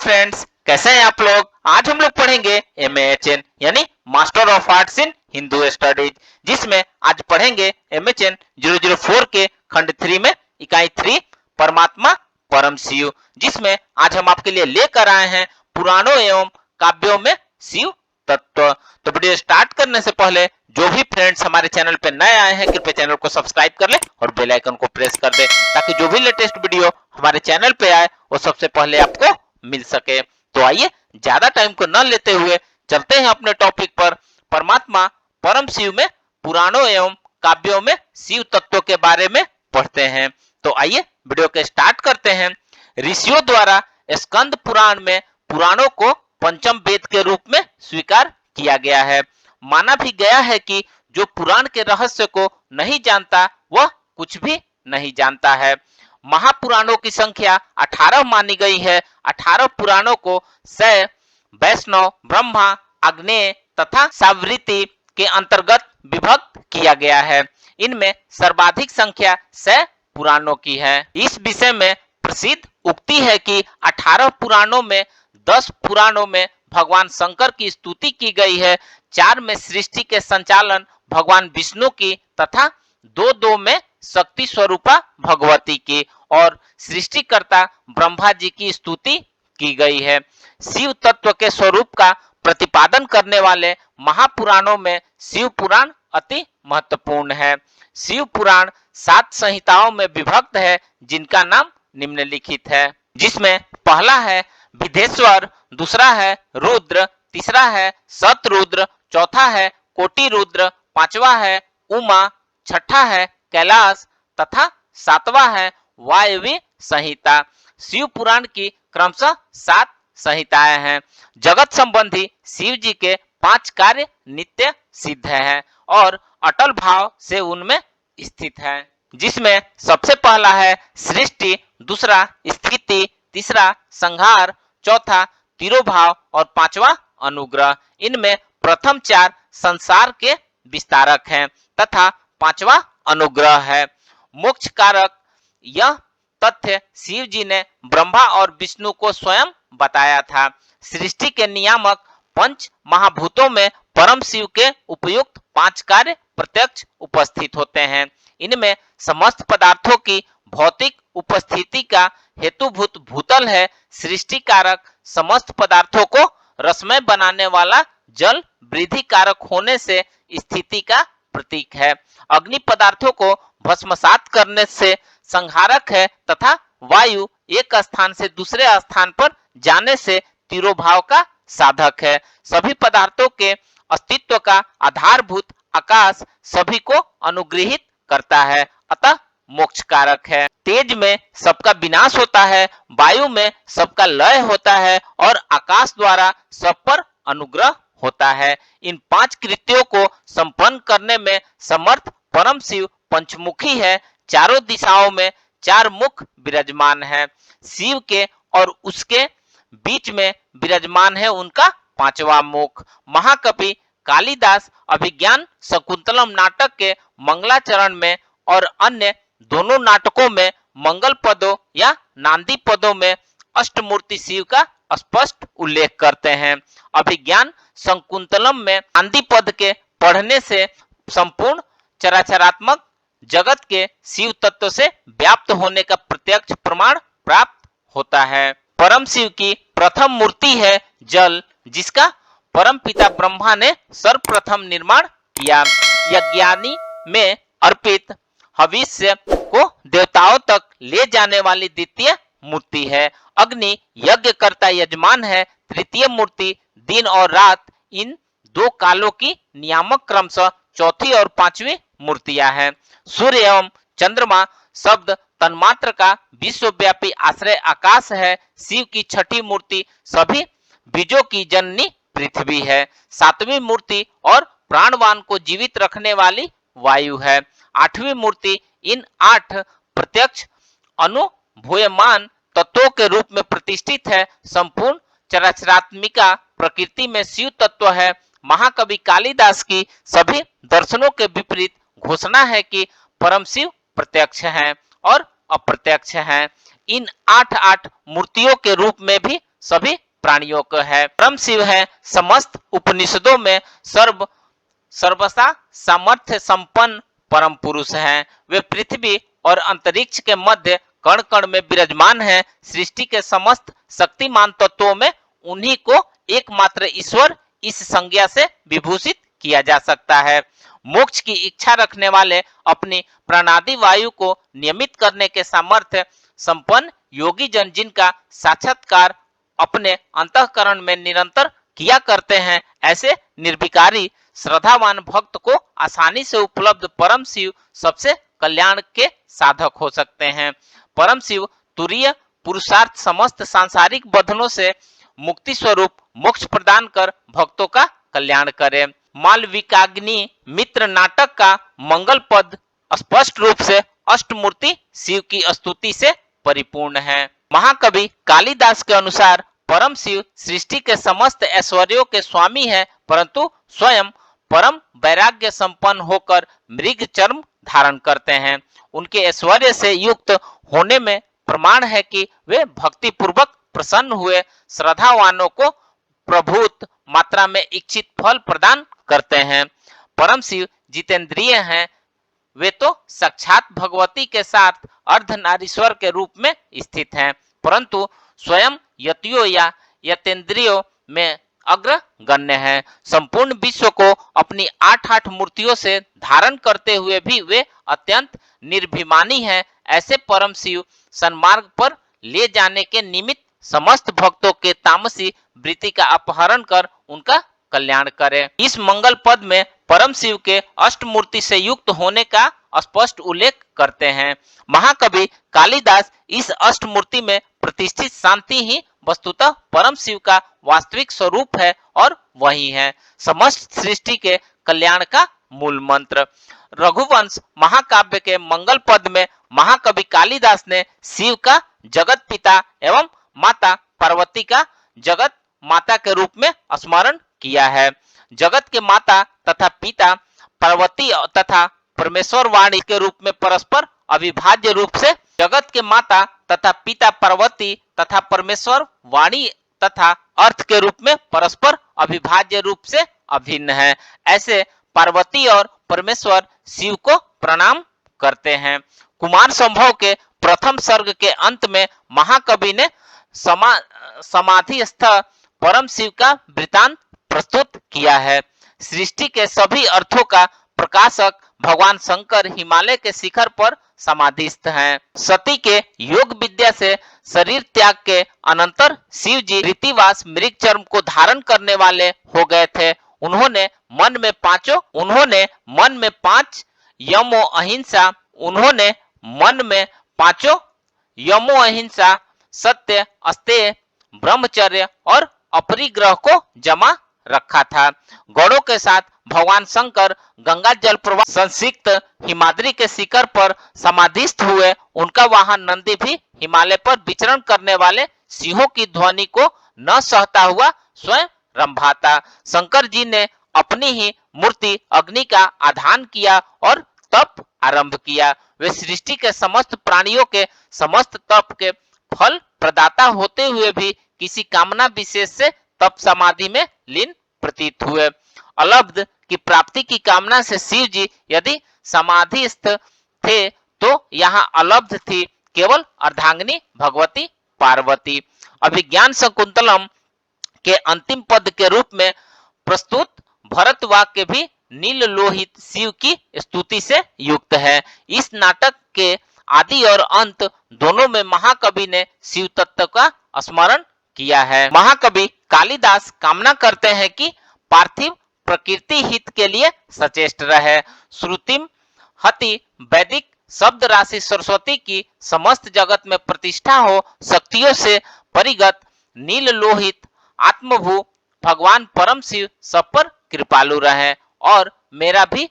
Friends, कैसे हैं आप लोग। आज हम लोग पढ़ेंगे MAHN यानी master of arts in Hindu studies, जिसमें आज पढ़ेंगे MHN 004 के खंड 3 में इकाई 3 परमात्मा परम शिव, जिसमें आज हम आपके लिए लेकर आए हैं पुराणों एवं काव्यों में शिव तत्व। तो वीडियो स्टार्ट करने से पहले जो भी फ्रेंड्स हमारे चैनल पे नए आए हैं कृपया चैनल को सब्सक्राइब कर ले और बेल आइकन को प्रेस कर दे, ताकि जो भी लेटेस्ट वीडियो हमारे चैनल पे आए वो सबसे पहले आपको मिल सके। तो आइए ज्यादा टाइम को न लेते हुए चलते हैं अपने टॉपिक पर। परमात्मा परम शिव में पुराणों एवं काव्यों में शिव तत्व के बारे में पढ़ते हैं। तो आइए वीडियो के स्टार्ट करते हैं। ऋषियों द्वारा स्कंद पुराण में पुराणों को पंचम वेद के रूप में स्वीकार किया गया है। माना भी गया है कि जो पुराण के रहस्य को नहीं जानता वह कुछ भी नहीं जानता है। महापुराणों की संख्या 18 मानी गई है। 18 पुराणों को शैव, वैष्णव, ब्रह्मा, आग्नेय तथा सावृति के अंतर्गत विभक्त किया गया है। इनमें सर्वाधिक संख्या शैव पुराणों की है। इस विषय में प्रसिद्ध उक्ति है कि 18 पुराणों में 10 पुराणों में भगवान शंकर की स्तुति की गई है, 4 में सृष्टि के संचालन भगवान विष्णु की तथा 2 में शक्ति स्वरूपा भगवती की और सृष्टिकर्ता ब्रह्मा जी की स्तुति की गई है। शिव तत्व के स्वरूप का प्रतिपादन करने वाले महापुराणों में शिव पुराण अति महत्वपूर्ण है। शिव पुराण 7 संहिताओं में विभक्त है, जिनका नाम निम्नलिखित है, जिसमें पहला है विधेश्वर, दूसरा है रुद्र, तीसरा है शतरुद्र, चौथा है कोटि रुद्र, पांचवा है उमा, छठा है कैलाश तथा सातवां है वायवी संहिता। शिव पुराण की क्रमशः 7 संहिताएं हैं। जगत संबंधी शिव जी के 5 कार्य नित्य सिद्ध हैं और अटल भाव से उनमें स्थित है, जिसमें सबसे पहला है सृष्टि, दूसरा स्थिति, तीसरा संहार, चौथा तिरोभाव और पांचवा अनुग्रह। इनमें प्रथम 4 संसार के विस्तारक हैं तथा पांचवा अनुग्रह है। मोक्ष कारक यह तथ्य शिव जी ने ब्रह्मा और विष्णु को स्वयं बताया था। सृष्टि के नियामक पंच महाभूतों में परम शिव के उपयुक्त 5 कार्य प्रत्यक्ष उपस्थित होते हैं। इनमें समस्त पदार्थों की भौतिक उपस्थिति का हेतुभूत भूतल है। सृष्टि कारक समस्त पदार्थों को रसमय बनाने वाला जल वृद्धि कारक होने से स्थिति का प्रतीक है। अग्नि पदार्थों को भस्मसात करने से संहारक है तथा वायु एक स्थान से दूसरे स्थान पर जाने से तिरोभाव का साधक है। सभी पदार्थों के अस्तित्व का आधारभूत आकाश सभी को अनुग्रहित करता है, अतः मोक्ष कारक है। तेज में सबका विनाश होता है, वायु में सबका लय होता है और आकाश द्वारा सब पर अनुग्रह होता है। इन 5 कृत्यों को संपन्न करने में समर्थ परम शिव पंचमुखी है। चारों दिशाओं में 4 मुख विराजमान है। शिव के और उसके बीच में विराजमान है उनका 5वां मुख। महाकवि कालिदास अभिज्ञान शकुंतलम नाटक के मंगलाचरण में और अन्य दोनों नाटकों में मंगल पदों या नांदी पदों में अष्टमूर्ति शिव का स्पष्ट उल्लेख करते हैं। अभिज्ञान शकुंतलम में नांदी पद के पढ़ने से संपूर्ण चराचरात्मक जगत के शिव तत्व से व्याप्त होने का प्रत्यक्ष प्रमाण प्राप्त होता है। परम शिव की प्रथम मूर्ति है जल, जिसका परम पिता ब्रह्मा ने सर्वप्रथम निर्माण किया। यज्ञानि में अर्पित हविष्य को देवताओं तक ले जाने वाली द्वितीय मूर्ति है। अग्नि यज्ञ करता यजमान है। तृतीय मूर्ति दिन और रात इन 2 कालों की नियामक क्रमशः चौथी और 5वीं मूर्तियां हैं। सूर्य एवं चंद्रमा शब्द तन्मात्र का विश्वव्यापी आश्रय आकाश है। शिव की 6ठी मूर्ति सभी बीजों की जननी पृथ्वी है। 7वीं मूर्ति और प्राणवान को जीवित रखने वाली वायु है। 8वीं मूर्ति इन 8 प्रत्यक्ष अनुभूयमान तत्वों के रूप में प्रतिष्ठित है। संपूर्ण चराचरात्मिका प्रकृति में शिव तत्व है। महाकवि कालिदास की सभी दर्शनों के विपरीत घोषणा है कि परम शिव प्रत्यक्ष हैं और अप्रत्यक्ष हैं। इन 8 मूर्तियों के रूप में भी सभी प्राणियों को है। परम शिव है समस्त उपनिषदों में सर्वसा सामर्थ्य संपन्न परम पुरुष हैं। वे पृथ्वी और अंतरिक्ष के मध्य कण कण में विराजमान हैं। सृष्टि के समस्त शक्तिमान तत्वों में उन्हीं को एकमात्र ईश्वर इस संज्ञा से विभूषित किया जा सकता है। मोक्ष की इच्छा रखने वाले अपनी प्राणादि वायु को नियमित करने के सामर्थ्य संपन्न योगी जन जिनका साक्षात्कार अपने अंतःकरण में निरंतर किया करते हैं, ऐसे निर्विकारी श्रद्धावान भक्त को आसानी से उपलब्ध परम शिव सबसे कल्याण के साधक हो सकते हैं। परम शिव तुरीय पुरुषार्थ समस्त सांसारिक बंधनों से मुक्ति स्वरूप मोक्ष प्रदान कर भक्तों का कल्याण करे। मालविकाग्नि मित्र नाटक का मंगल पद स्पष्ट रूप से अष्टमूर्ति शिव की स्तुति से परिपूर्ण है। महाकवि कालिदास के अनुसार परम शिव सृष्टि के समस्त ऐश्वर्यों के स्वामी है, परंतु स्वयं परम वैराग्य संपन्न होकर मृग चर्म धारण करते हैं। उनके ऐश्वर्य से युक्त होने में प्रमाण है कि वे भक्ति पूर्वक प्रसन्न हुए श्रद्धावानों को प्रभुत मात्रा में इच्छित फल प्रदान करते हैं। परम शिव जितेंद्रिय हैं, वे तो साक्षात भगवती के साथ अर्धनारीश्वर के रूप में स्थित हैं, परंतु स्वयं यतियों या यतेंद्रियों में अग्रगण्य है। संपूर्ण विश्व को अपनी 8 मूर्तियों से धारण करते हुए भी वे अत्यंत निर्भिमानी हैं। ऐसे परम शिव सन्मार्ग पर ले जाने के निमित्त समस्त भक्तों के तामसी वृत्ति का अपहरण कर उनका कल्याण करे। इस मंगल पद में परम शिव के अष्टमूर्ति से युक्त होने का स्पष्ट उल्लेख करते हैं। महाकवि कालिदास इस अष्टमूर्ति में प्रतिष्ठित शांति ही वस्तुतः परम शिव का वास्तविक स्वरूप है और वही है समस्त सृष्टि के कल्याण का मूल मंत्र। रघुवंश महाकाव्य के मंगल पद में महाकवि कालिदास ने शिव का जगत पिता एवं माता पार्वती का जगत माता के रूप में स्मरण किया है। जगत के माता तथा पिता पार्वती तथा परमेश्वर वाणी के रूप में परस्पर अविभाज्य रूप से जगत के माता तथा पिता पार्वती तथा परमेश्वर वाणी तथा अर्थ के रूप में परस्पर अविभाज्य रूप से अभिन्न है। ऐसे पार्वती और परमेश्वर शिव को प्रणाम करते हैं। कुमार संभव के प्रथम सर्ग के अंत में महाकवि ने समाधिस्थ परम शिव का वृतांत प्रस्तुत किया है। सृष्टि के सभी अर्थों का प्रकाशक भगवान शंकर हिमालय के शिखर पर समाधिस्थ हैं। सती के योग विद्या से शरीर त्याग के अनंतर शिव जी रीतिवास मृग चर्म को धारण करने वाले हो गए थे। उन्होंने मन में 5 यमो अहिंसा सत्य अस्तेय ब्रह्मचर्य और अपरिग्रह को जमा रखा था। गौड़ों के साथ भगवान शंकर गंगा जल प्रवाह संसिक्त हिमाद्री के शिखर पर समाधिस्थ हुए। उनका वाहन नंदी भी हिमालय पर विचरण करने वाले सिंहों की ध्वनि को न सहता हुआ स्वयं रंभाता। शंकर जी ने अपनी ही मूर्ति अग्नि का आधान किया और तप आरंभ किया। वे सृष्टि के समस्त प्राणियों के समस्त तप के फल प्रदाता होते हुए भी किसी कामना विशेष से तप समाधि में लीन प्रतीत हुए। अलब्ध की प्राप्ति की कामना से शिव जी यदि समाधिस्थ थे तो यहाँ अलब्ध थी केवल अर्धांगिनी भगवती पार्वती। अभिज्ञान शकुंतलम के अंतिम पद के रूप में प्रस्तुत भरत वाक्य भी नील लोहित शिव की स्तुति से युक्त है। इस नाटक के आदि और अंत दोनों में महाकवि ने शिव तत्व का स्मरण किया है। महाकवि कालिदास कामना करते हैं कि पार्थिव प्रकृति हित के लिए सचेष्ट रहे। श्रुतिम हति वैदिक शब्द राशि सरस्वती की समस्त जगत में प्रतिष्ठा हो। शक्तियों से परिगत नील लोहित आत्मभू भगवान परम शिव सब पर कृपालु रहे और मेरा भी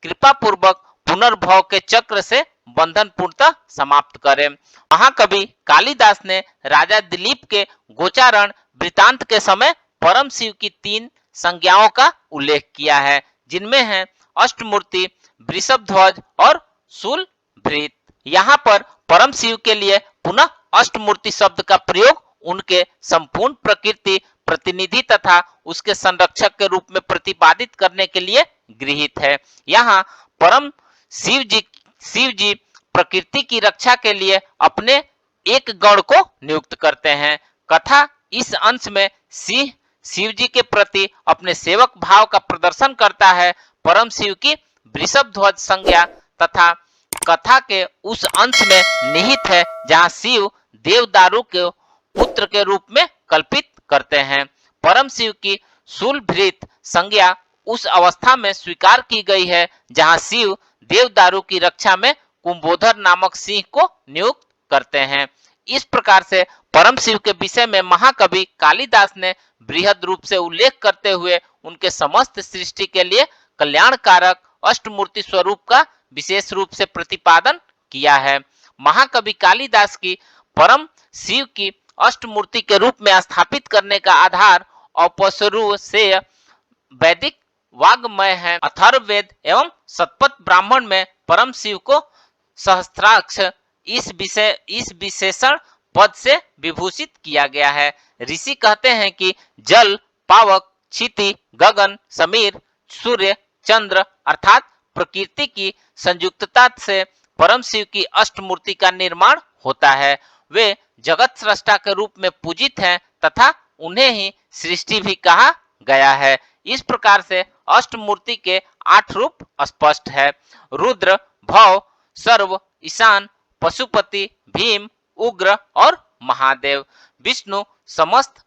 कृपा पूर्वक पुनर्भव के चक्र से बंधन पूर्णतः समाप्त करें। महाकवि कालिदास ने राजा दिलीप के गोचारण वृतांत के समय परम शिव की 3 संज्ञाओं का उल्लेख किया है, जिनमें है अष्टमूर्ति, वृषभ ध्वज और शूल भृत। यहाँ पर परम शिव के लिए पुनः अष्टमूर्ति शब्द का प्रयोग उनके संपूर्ण प्रकृति प्रतिनिधि तथा उसके संरक्षक के रूप में प्रतिपादित करने के लिए गृहीत है। यहाँ परम शिव जी प्रकृति की रक्षा के लिए अपने एक गण को नियुक्त करते हैं। कथा इस अंश में सिंह शिव जी के प्रति अपने सेवक भाव का प्रदर्शन करता है। परम शिव की वृषभ ध्वज संज्ञा तथा कथा के उस अंश में निहित है जहां शिव देवदारू के पुत्र के रूप में कल्पित करते हैं। परम शिव की शूलभृत संज्ञा उस अवस्था में स्वीकार की गई है जहां शिव देवदारू की रक्षा में कुंभोधर नामक सिंह को नियुक्त करते हैं। इस प्रकार से परम शिव के विषय में महाकवि कालिदास ने बृहद रूप से उल्लेख करते हुए उनके समस्त सृष्टि के लिए कल्याणकारक अष्टमूर्ति स्वरूप का विशेष रूप से प्रतिपादन किया है। महाकवि कालिदास की परम शिव की अष्टमूर्ति के रूप में स्थापित करने का आधार अपसरू से वैदिक वाग्मय है। अथर्ववेद एवं शतपथ ब्राह्मण में परम शिव को सहस्त्राक्ष इस विशेषण पद से विभूषित किया गया है। ऋषि कहते हैं कि जल, पावक, क्षिति, गगन, समीर, सूर्य, चंद्र अर्थात प्रकृति की संयुक्तता से परम शिव की अष्टमूर्ति का निर्माण होता है। वे जगत सृष्टा के रूप में पूजित हैं तथा उन्हें ही सृष्टि भी कहा गया है। इस प्रकार से अष्टमूर्ति के 8 रूप स्पष्ट है। रुद्र, भव, सर्व, ईशान, पशुपति, भीम, उग्र और महादेव। विष्णु समस्त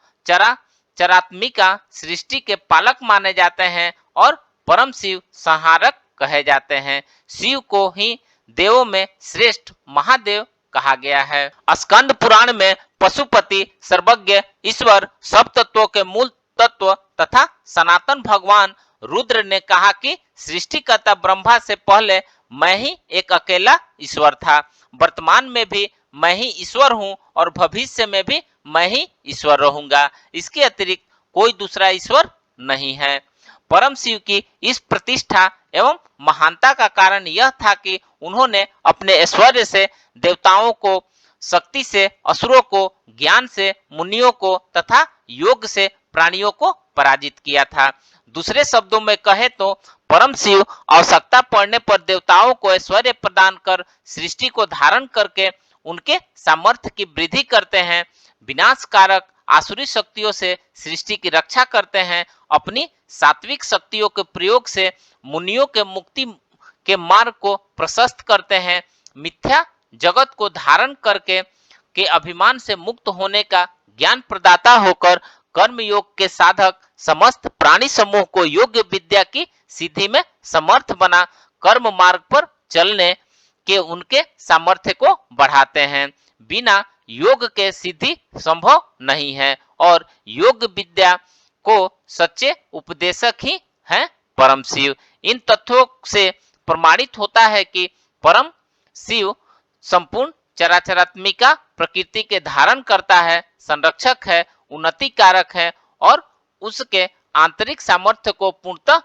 चरात्मिका सृष्टि के पालक माने जाते हैं और परम शिव संहारक कहे जाते हैं। शिव को ही देवों में श्रेष्ठ महादेव कहा गया है। स्कंद पुराण में पशुपति, सर्वज्ञ, ईश्वर, सब तत्वों के मूल तत्व तथा सनातन भगवान रुद्र ने कहा कि सृष्टिकर्ता ब्रह्मा से पहले मैं ही एक अकेला ईश्वर था। वर्तमान में भी मैं ही ईश्वर हूँ और भविष्य में भी मैं ही ईश्वर रहूंगा। इसके अतिरिक्त कोई दूसरा ईश्वर नहीं है। परम शिव की इस प्रतिष्ठा एवं महानता का कारण यह था कि उन्होंने अपने ऐश्वर्य से देवताओं को, शक्ति से असुरों को, ज्ञान से मुनियों को तथा योग से प्राणियों को पराजित किया था। दूसरे शब्दों में कहे तो परम शिव आवश्यकता पड़ने पर देवताओं को ऐश्वर्य प्रदान कर सृष्टि को धारण करके उनके सामर्थ्य की वृद्धि करते हैं। विनाशकारक आसुरी शक्तियों से सृष्टि की रक्षा करते हैं। अपनी सात्विक शक्तियों के प्रयोग से मुनियों के मुक्ति के मार्ग को प्रशस्त करते हैं। मिथ्या जगत को धारण करके के अभिमान से मुक्त होने का ज्ञान प्रदाता होकर कर्म योग के साधक समस्त प्राणी समूह को योग्य विद्या की सिद्धि में समर्थ बना कर्म मार्ग पर चलने के उनके सामर्थ्य को बढ़ाते हैं। बिना योग के सिद्धि संभव नहीं है और योग विद्या को सच्चे उपदेशक ही हैं परम शिव। इन तथ्यों से प्रमाणित होता है कि परम शिव संपूर्ण चराचरात्मिका प्रकृति के धारण करता है, संरक्षक है, उन्नति कारक है और उसके आंतरिक सामर्थ्य को पूर्णतः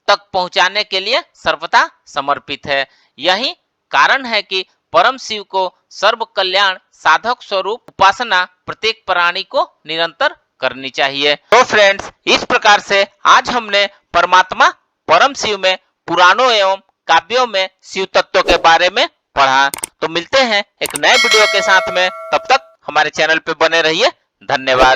तक पहुंचाने के लिए सर्वथा समर्पित है। यही कारण है कि परम शिव को सर्व कल्याण साधक स्वरूप उपासना प्रत्येक प्राणी को निरंतर करनी चाहिए। तो फ्रेंड्स, इस प्रकार से आज हमने परमात्मा परम शिव में पुराणों एवं काव्यों में शिव तत्व के बारे में पढ़ा। तो मिलते हैं एक नए वीडियो के साथ में, तब तक हमारे चैनल पे बने रहिए। धन्यवाद।